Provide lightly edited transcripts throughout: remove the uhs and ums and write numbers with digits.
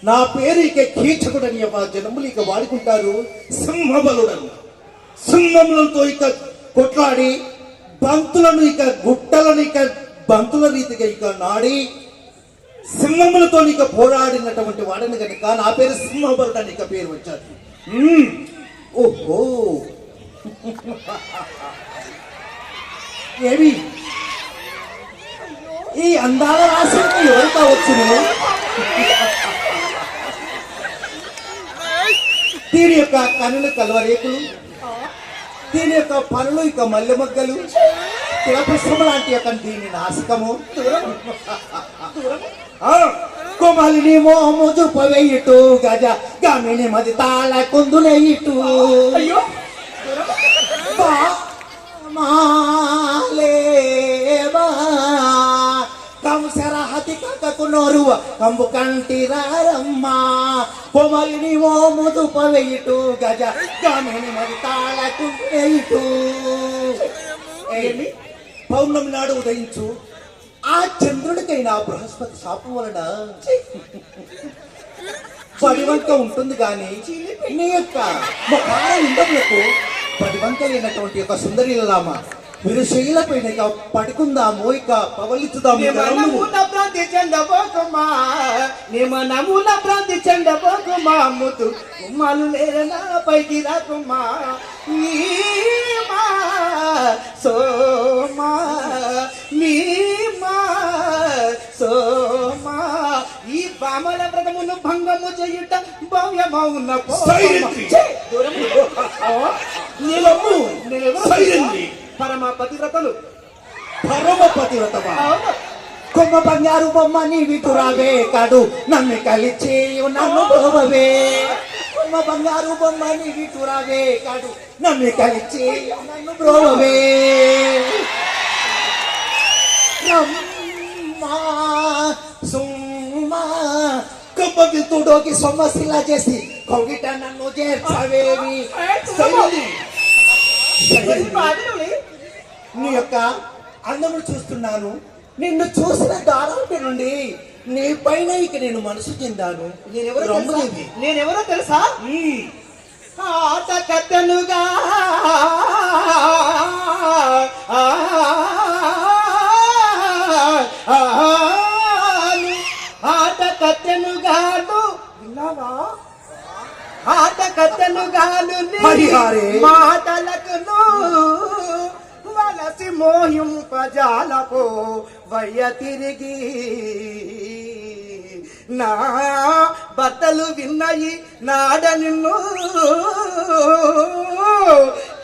నా పేరు ఇక కీచకుడని జనములు ఇక వాడుకుంటారు సింహబలుడను. సింహములతో ఇక కొట్లాడి బంతులను ఇక గుట్టలను ఇక బంతుల రీతిగా ఇక నాడి సింహములతో ఇక పోరాడినటువంటి వాడని కనుక నా పేరు సింహబలుడు అని ఇక పేరు వచ్చారు. ఓహో ఏమి ఈ అందాల రాశికి ఎవరు కావచ్చు? దీని యొక్క కనులు కలవరేకులు, దీని యొక్క పనులు ఇక మల్లె మొగ్గలు, తిలపుష్పము లాంటి యొక్క దీని నాసికము కొమలిని మోము చూపవేయిటు గజ గమిని మది తాళ కుందునేయిటు కంసరహతి కక్కకు నోరువ కంబు కంటిరారమ్మ కొమలిని మోము చూపవేయిటు గజ గమిని మది తాళ కుందునేయిటు. పౌర్ణమి నాడు ఉదయించు ఆ చంద్రుడికైనా బృహస్పతి శాపం వలన పడివంక ఉంటుంది కానీ నీ యొక్క ఇండములకు పడివంక లేనటువంటి యొక్క సుందరి లామ మీరు శైలపైన ఇక పడుకుందాము, ఇక పవలించుదాము. భ్రాంతి చెందబోకుమా నిమనముల భ్రాంతి చెందబోకుమా ముతు కుమ్మాలు లేరనా పైకి రాకుమా నీమా సోమా నీమా సోమా ఈ బామల వ్రతమును భంగము చేయుట భవ్యమౌన పరమ పతివ్రతలు కొమ్మ బంగారు బొమ్మ నీ విటురావే కాడు నన్ను కలిచి నన్ను బ్రోవవే. కొమ్మ బంగారు బొమ్మ నీ విటురావే కాడు నన్ను కలిచి నన్ను బ్రోవవే. కొమ్మ వితుడోకి సొమ్మసిలా చేసి కొగిట నన్ను చేర్చవేవి. నీ యొక్క అందమును చూస్తున్నాను, నిన్ను చూసిన దారాంటి నుండి నీ పైన ఇక నేను మనసు చెందాను. నేనెవరో తెలుసా? ఆట కత్తెనుగా ఆట కత్తెనుగాను విన్నావా? ఆట కత్తెనుగాను మాటలకు వలసి మోహింపజాలకు వయ్య తిరిగి నా బట్టలు విన్నాయి నాడ నిన్ను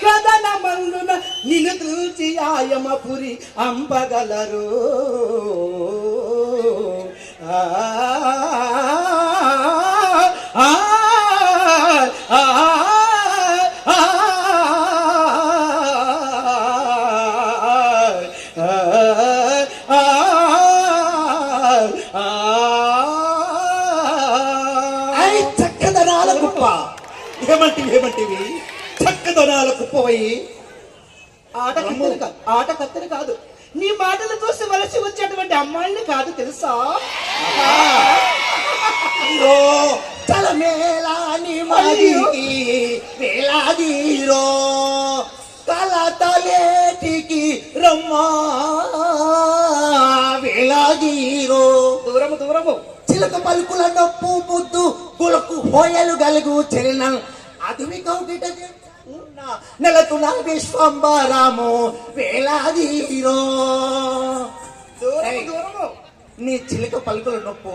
కథన మందున నిన్ను చూచి ఆయమపురి అంబగలరు. చక్కదనాల కుప్ప ఏమంటివి చక్కదనాల కుప్పవయ్యి ఆట కత్తెని కాదు, నీ మాటలు చూసి వలసి వచ్చేటువంటి అమ్మాయిని కాదు తెలుసా? చలమేలాని మదికి వేలాదీరో కలతలేటికి రమ్మా వేలాదీరో. దూరము చిలక పలుకుల నొప్పు ముద్దు గులకు హోయలు గలుగు చెరిన అదిమి కౌగిట నెలతున విశ్వంబరాము వేలాదీరో. నీ చిలక పలుకుల నొప్పు